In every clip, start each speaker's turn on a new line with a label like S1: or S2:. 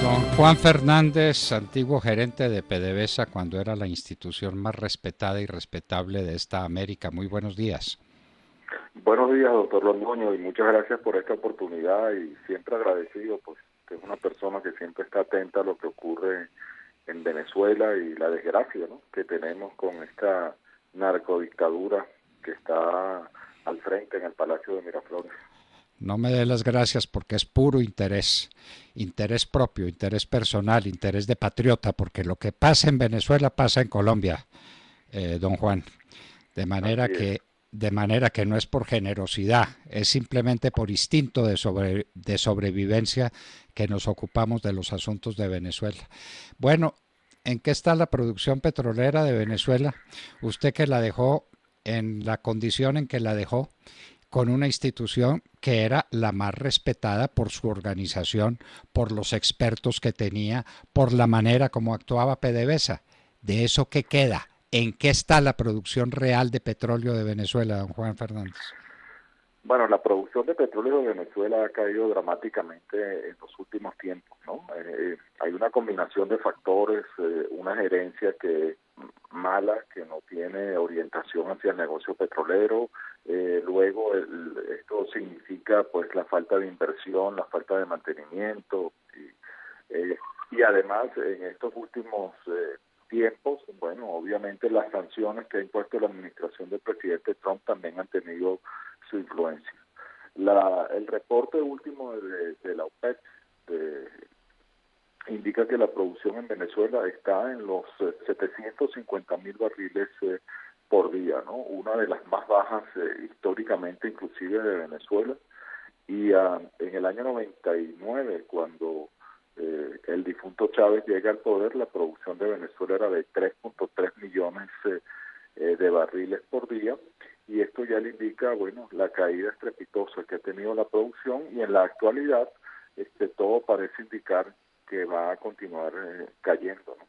S1: Don Juan Fernández, antiguo gerente de PDVSA cuando era la institución más respetada y respetable de esta América. Muy buenos días.
S2: Buenos días, doctor Londoño, y muchas gracias por esta oportunidad y siempre agradecido, pues, que es una persona que siempre está atenta a lo que ocurre en Venezuela y la desgracia, ¿no?, que tenemos con esta narcodictadura que está al frente en el Palacio de Miraflores.
S1: No me dé las gracias porque es puro interés, interés propio, interés personal, interés de patriota, porque lo que pasa en Venezuela pasa en Colombia, don Juan. De manera
S2: Así es.
S1: que, de manera que no es por generosidad, es simplemente por instinto de sobrevivencia que nos ocupamos de los asuntos de Venezuela. Bueno, ¿en qué está la producción petrolera de Venezuela? Usted que la dejó en la condición en que la dejó, con una institución que era la más respetada por su organización, por los expertos que tenía, por la manera como actuaba PDVSA. ¿De eso qué queda? ¿En qué está la producción real de petróleo de Venezuela, don Juan Fernández?
S2: Bueno, la producción de petróleo de Venezuela ha caído dramáticamente en los últimos tiempos, ¿no? Hay una combinación de factores, una gerencia que es mala, que no tiene orientación hacia el negocio petrolero, luego esto significa pues la falta de inversión, la falta de mantenimiento y además en estos últimos tiempos, bueno, obviamente las sanciones que ha impuesto la administración del presidente Trump también han tenido su influencia. El reporte último de la OPEP indica que la producción en Venezuela está en los 750.000 barriles por día, ¿no? Una de las más bajas históricamente inclusive de Venezuela. Y en el año 99, cuando el difunto Chávez llega al poder, la producción de Venezuela era de 3.3 millones de barriles por día, y esto ya le indica, bueno, la caída estrepitosa que ha tenido la producción, y en la actualidad todo parece indicar que va a continuar cayendo, ¿no?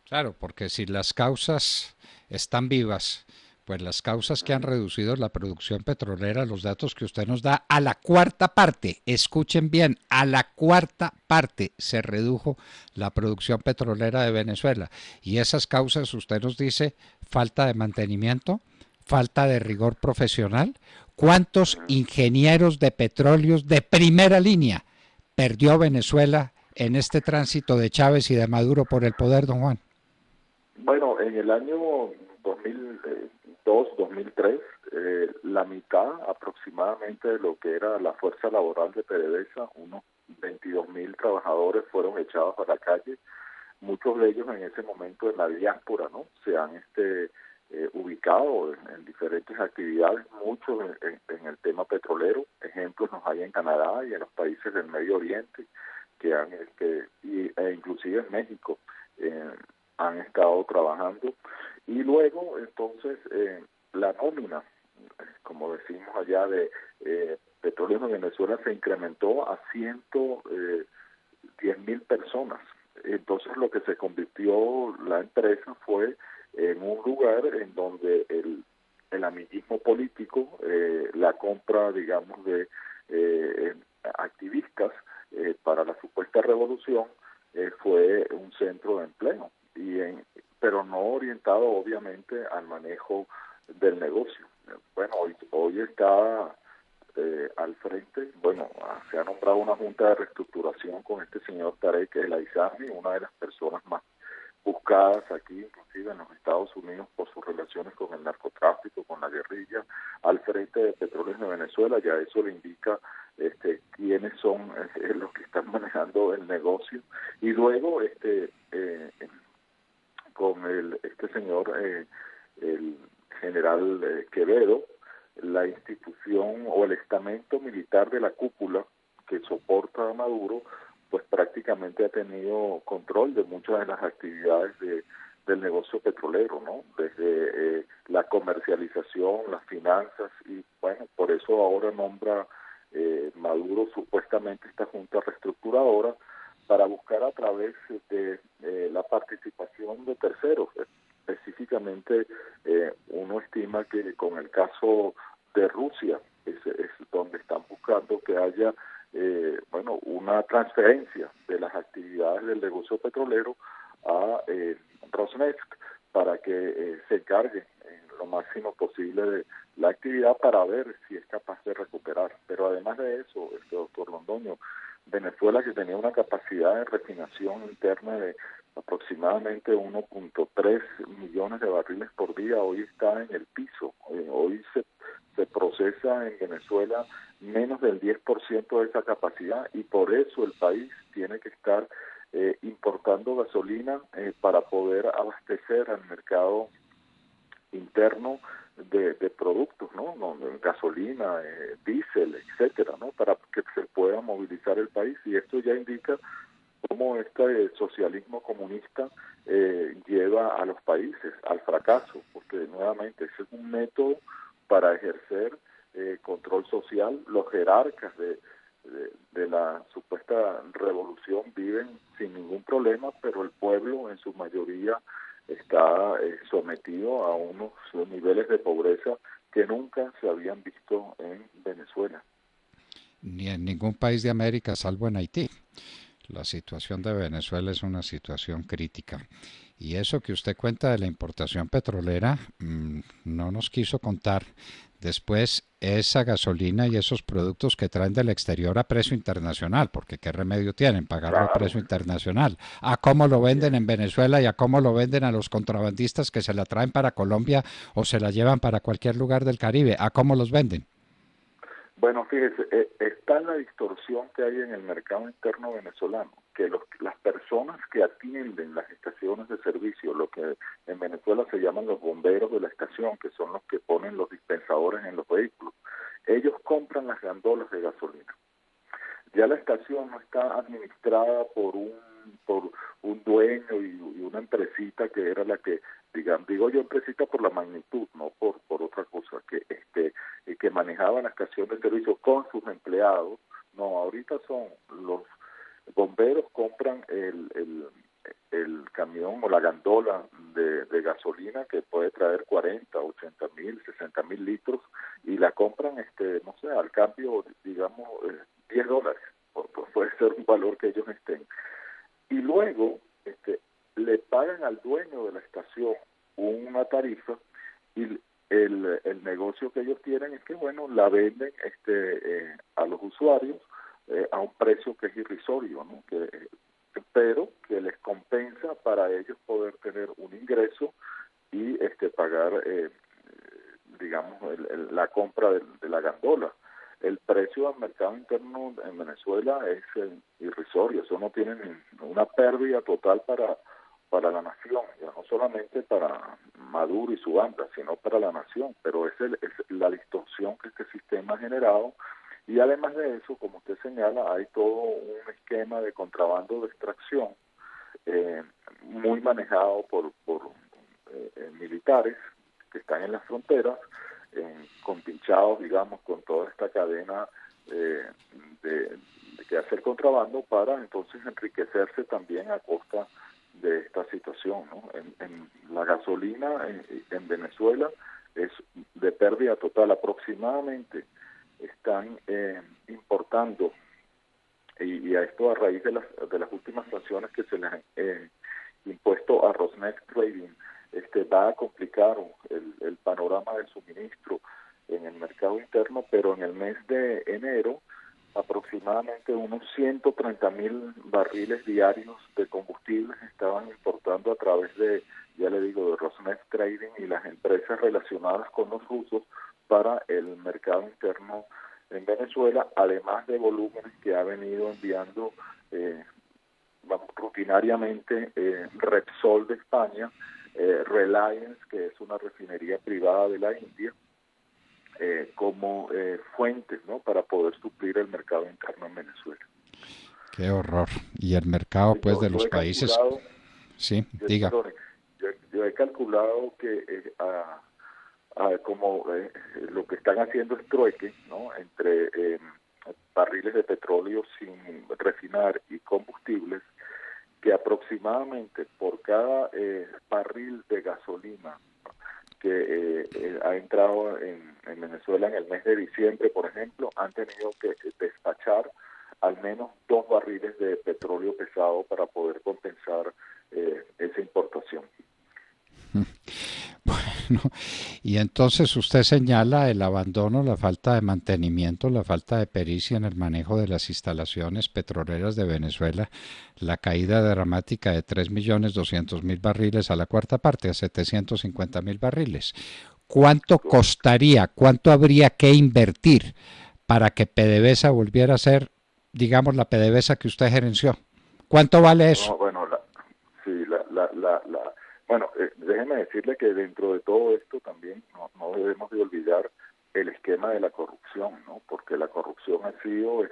S1: Claro, porque si las causas están vivas, pues las causas que han reducido la producción petrolera, los datos que usted nos da, a la cuarta parte, escuchen bien, a la cuarta parte se redujo la producción petrolera de Venezuela. Y esas causas, usted nos dice, falta de mantenimiento, falta de rigor profesional. ¿Cuántos ingenieros de petróleos de primera línea perdió Venezuela en este tránsito de Chávez y de Maduro por el poder, don Juan?
S2: Bueno, en el año 2002, 2003, la mitad aproximadamente de lo que era la fuerza laboral de PDVSA, unos 22.000 trabajadores fueron echados a la calle, muchos de ellos en ese momento en la diáspora, ¿no? Se han ubicado en diferentes actividades, muchos en el tema petrolero. Ejemplos los hay en Canadá y en los países del Medio Oriente, que e inclusive en México han estado trabajando. Y luego, entonces, la nómina, como decimos allá, de Petróleos de Venezuela se incrementó a 110.000 personas. Entonces lo que se convirtió la empresa fue en un lugar en donde el amiguismo político, la compra, digamos, de activistas para la supuesta revolución, fue un centro de empleo, pero no orientado obviamente al manejo del negocio. Bueno, hoy está al frente, bueno, se ha nombrado una junta de reestructuración con este señor Tarek El Aizami, una de las personas más buscadas aquí, inclusive en los Estados Unidos, por sus relaciones con el narcotráfico, con la guerrilla, al frente de Petróleos de Venezuela. Ya eso le indica quiénes son los que están manejando el negocio. Y luego con este señor, el general Quevedo, la institución o el estamento militar de la cúpula que soporta a Maduro, pues prácticamente ha tenido control de muchas de las actividades del negocio petrolero, ¿no? Desde la comercialización, las finanzas, y bueno, por eso ahora nombra Maduro supuestamente esta junta reestructuradora para buscar a través de la participación de terceros. Específicamente, uno estima que con el caso de Rusia es donde están buscando que haya bueno, una transferencia de las actividades del negocio petrolero a Rosneft para que se encargue lo máximo posible de la actividad para ver si es capaz de recuperar. Pero además de eso, doctor Londoño, Venezuela, que tenía una capacidad de refinación interna de aproximadamente 1.3 millones de barriles por día, hoy está en el piso. Hoy se procesa en Venezuela menos del 10% de esa capacidad, y por eso el país tiene que estar importando gasolina para poder abastecer al mercado interno de productos, ¿no? Gasolina, diésel, etcétera, ¿no? Para que se pueda movilizar el país. Y esto ya indica cómo este socialismo comunista lleva a los países al fracaso, porque nuevamente ese es un método para ejercer control social. Los jerarcas de la supuesta revolución viven sin ningún problema, pero el pueblo en su mayoría está sometido a unos niveles de pobreza que nunca se habían visto en Venezuela.
S1: Ni en ningún país de América, salvo en Haití. La situación de Venezuela es una situación crítica. Y eso que usted cuenta de la importación petrolera, no nos quiso contar después esa gasolina y esos productos que traen del exterior a precio internacional, porque qué remedio tienen, pagarlo a precio internacional. A cómo lo venden en Venezuela y a cómo lo venden a los contrabandistas que se la traen para Colombia o se la llevan para cualquier lugar del Caribe. A cómo los venden.
S2: Bueno, fíjese, está la distorsión que hay en el mercado interno venezolano, que las personas que atienden las estaciones de servicio, lo que en Venezuela se llaman los bomberos de la estación, que son los que ponen los dispensadores en los vehículos, ellos compran las gandolas de gasolina. Ya la estación no está administrada por un dueño y una empresita que era la que, digo yo empresita por la magnitud, no por otra cosa, que manejaba la estación de servicio con sus empleados. No, ahorita son los bomberos, compran el camión o la gandola de gasolina que puede traer 40, 80,000, 60,000 litros, y la compran, no sé, al cambio, digamos, $10. Puede ser un valor que ellos estén. Y luego le pagan al dueño de la estación una tarifa, y el negocio que ellos tienen es que, bueno, la venden a los usuarios a un precio que es irrisorio, ¿no? Pero que les compensa para ellos poder tener un ingreso y pagar, digamos, la compra de la gandola. El precio al mercado interno en Venezuela es irrisorio. Eso no tiene una pérdida total para la nación, ya no solamente para Maduro y su banda, sino para la nación. Pero es la distorsión que este sistema ha generado. Y además de eso, como usted señala, hay todo un esquema de contrabando de extracción muy manejado por militares que están en las fronteras, compinchados, digamos, con toda esta cadena de que hace el contrabando para entonces enriquecerse también a costa de esta situación, ¿no? En la gasolina en Venezuela es de pérdida total. Aproximadamente están importando, y a esto a raíz de las últimas sanciones que se les han impuesto a Rosneft Trading, va a complicar el panorama del suministro en el mercado interno, pero en el mes de enero aproximadamente unos 130,000 barriles diarios de combustibles estaban importando a través de, ya le digo, de Rosneft Trading y las empresas relacionadas con los rusos para el mercado interno en Venezuela, además de volúmenes que ha venido enviando rutinariamente Repsol de España, Reliance, que es una refinería privada de la India, como fuentes, ¿no?, para poder suplir el mercado interno en Venezuela.
S1: Qué horror. Y el mercado, pues, de los países... Sí, diga.
S2: Yo he calculado que como lo que están haciendo es trueque, ¿no?, entre barriles de petróleo sin refinar y combustibles, que aproximadamente por cada barril de gasolina que ha entrado en Venezuela en el mes de diciembre, por ejemplo, han tenido que despachar al menos 2 barriles de petróleo pesado para poder compensar esa importación.
S1: Bueno, y entonces usted señala el abandono, la falta de mantenimiento, la falta de pericia en el manejo de las instalaciones petroleras de Venezuela, la caída dramática de 3.200.000 barriles a la cuarta parte, a 750.000 barriles. ¿Cuánto costaría, cuánto habría que invertir para que PDVSA volviera a ser, digamos, la PDVSA que usted gerenció? ¿Cuánto vale eso?
S2: No, bueno, bueno, déjeme decirle que dentro de todo esto también no debemos de olvidar el esquema de la corrupción, ¿no? Porque la corrupción ha sido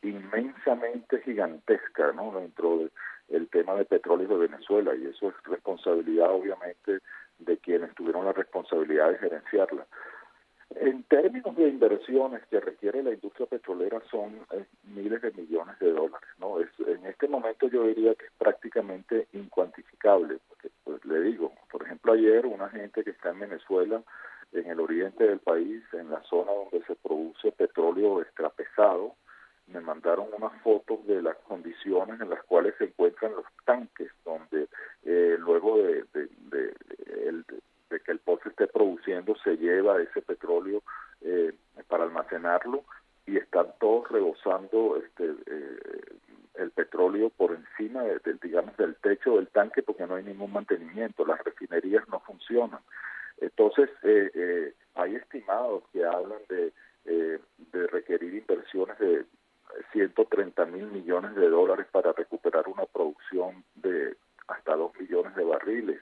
S2: inmensamente gigantesca, ¿no? Dentro del tema de petróleo de Venezuela, y eso es responsabilidad, obviamente, de quienes tuvieron la responsabilidad de gerenciarla. En términos de inversiones que requiere la industria petrolera son miles de millones de dólares, ¿no? En este momento yo diría que es prácticamente incuantificable, porque pues, le digo, por ejemplo, ayer una gente que está en Venezuela, en el oriente del país, en la zona donde se produce petróleo extrapesado, me mandaron unas fotos de las condiciones en las cuales se encuentran los tanques, donde luego de que el pozo esté produciendo, se lleva ese petróleo para almacenarlo, y están todos rebosando el petróleo por encima digamos, del techo del tanque, porque no hay ningún mantenimiento, las refinerías no funcionan. Entonces, hay estimados que hablan de requerir inversiones de 130.000 millones de dólares para recuperar una producción de hasta 2 millones de barriles.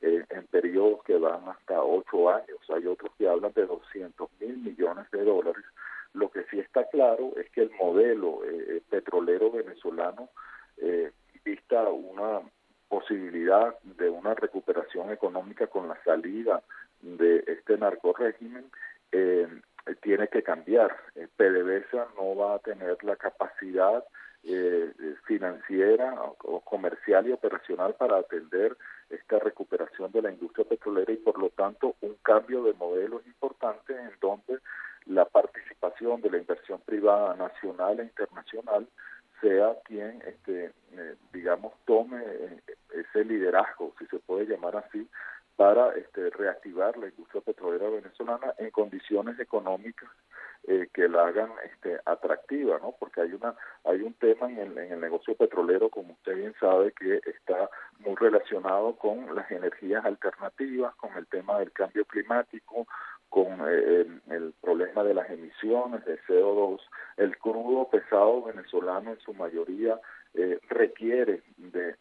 S2: En periodos que van hasta 8 años. Hay otros que hablan de 200.000 millones de dólares. Lo que sí está claro es que el modelo petrolero venezolano, vista una posibilidad de una recuperación económica con la salida de este narcorrégimen, tiene que cambiar. PDVSA no va a tener la capacidad financiera o comercial y operacional para atender esta recuperación de la industria petrolera, y por lo tanto un cambio de modelo es importante, en donde la participación de la inversión privada nacional e internacional sea quien digamos tome ese liderazgo, si se puede llamar así, para reactivar la industria petrolera venezolana en condiciones económicas que la hagan atractiva, ¿no? Porque hay un tema en el negocio petrolero, como usted bien sabe, que está muy relacionado con las energías alternativas, con el tema del cambio climático, con el problema de las emisiones de CO2. El crudo pesado venezolano en su mayoría requiere de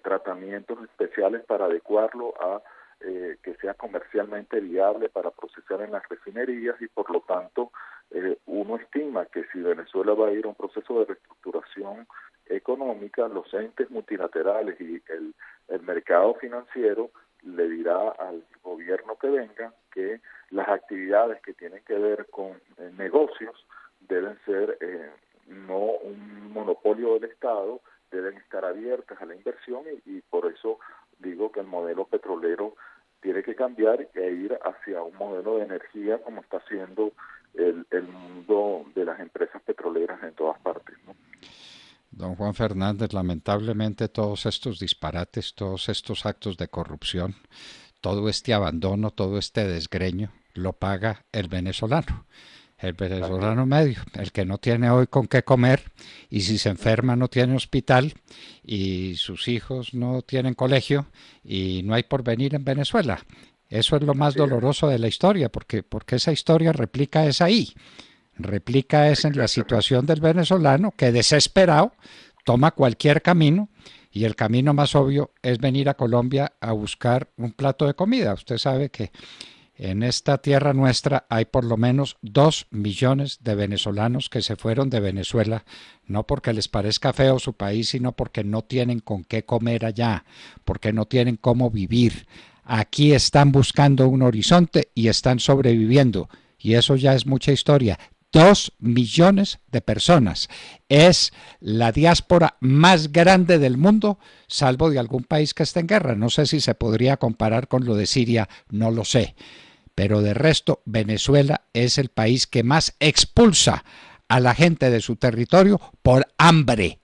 S2: tratamientos especiales para adecuarlo a que sea comercialmente viable para procesar en las refinerías, y por lo tanto uno estima que si Venezuela va a ir a un proceso de reestructuración económica, los entes multilaterales y el mercado financiero le dirá al gobierno que venga que las actividades que tienen que ver con negocios deben ser no un monopolio del Estado, deben estar abiertas a la inversión, y por eso digo que el modelo petrolero tiene que cambiar e ir hacia un modelo de energía como está haciendo el mundo de las empresas petroleras en todas partes, ¿no?
S1: Don Juan Fernández, lamentablemente todos estos disparates, todos estos actos de corrupción, todo este abandono, todo este desgreño, lo paga el venezolano medio, el que no tiene hoy con qué comer, y si se enferma no tiene hospital, y sus hijos no tienen colegio, y no hay porvenir en Venezuela. Eso es lo más doloroso de la historia, porque esa historia replica es ahí. Replica es en la situación del venezolano, que desesperado toma cualquier camino, y el camino más obvio es venir a Colombia a buscar un plato de comida. Usted sabe que en esta tierra nuestra hay por lo menos 2 millones de venezolanos que se fueron de Venezuela, no porque les parezca feo su país, sino porque no tienen con qué comer allá, porque no tienen cómo vivir. Aquí están buscando un horizonte y están sobreviviendo, y eso ya es mucha historia. 2 millones de personas. Es la diáspora más grande del mundo, salvo de algún país que esté en guerra. No sé si se podría comparar con lo de Siria, no lo sé. Pero de resto, Venezuela es el país que más expulsa a la gente de su territorio por hambre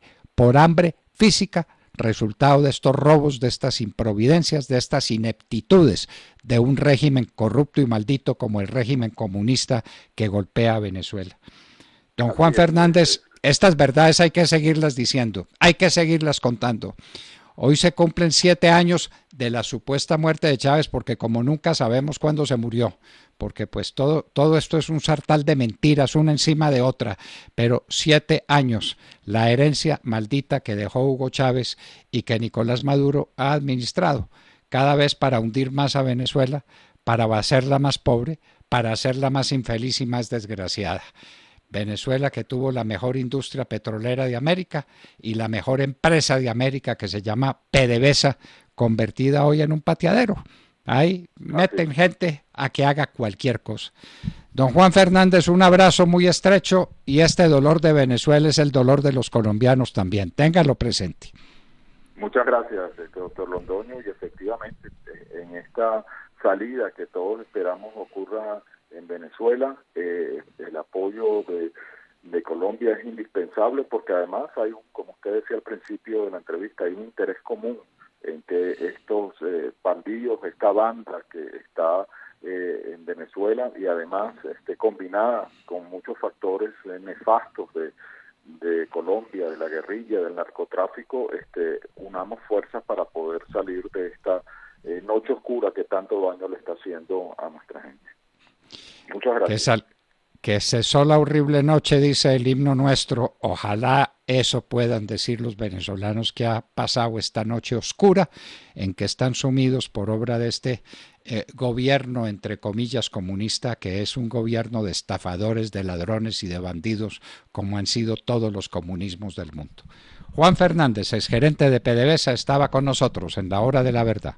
S1: física, resultado de estos robos, de estas improvidencias, de estas ineptitudes de un régimen corrupto y maldito como el régimen comunista que golpea a Venezuela. Don Juan Fernández, estas verdades hay que seguirlas diciendo, hay que seguirlas contando. Hoy se cumplen 7 años de la supuesta muerte de Chávez, porque como nunca sabemos cuándo se murió, porque pues todo esto es un sartal de mentiras, una encima de otra, pero 7 años, la herencia maldita que dejó Hugo Chávez y que Nicolás Maduro ha administrado, cada vez para hundir más a Venezuela, para hacerla más pobre, para hacerla más infeliz y más desgraciada. Venezuela, que tuvo la mejor industria petrolera de América y la mejor empresa de América, que se llama PDVSA, convertida hoy en un pateadero. Ahí meten gente a que haga cualquier cosa. Don Juan Fernández, un abrazo muy estrecho, y este dolor de Venezuela es el dolor de los colombianos también. Ténganlo presente.
S2: Muchas gracias, doctor Londoño, y efectivamente en esta salida que todos esperamos ocurra en Venezuela, el apoyo de Colombia es indispensable, porque además hay como usted decía al principio de la entrevista, hay un interés común en que estos pandillos, esta banda que está en Venezuela, y además combinada con muchos factores nefastos de Colombia, de la guerrilla, del narcotráfico, unamos fuerzas para poder salir de esta noche oscura que tanto daño le está haciendo a nuestra gente. Muchas gracias.
S1: Que cesó la horrible noche, dice el himno nuestro. Ojalá eso puedan decir los venezolanos, que ha pasado esta noche oscura en que están sumidos por obra de este gobierno, entre comillas, comunista, que es un gobierno de estafadores, de ladrones y de bandidos, como han sido todos los comunismos del mundo. Juan Fernández, exgerente de PDVSA, estaba con nosotros en la Hora de la Verdad.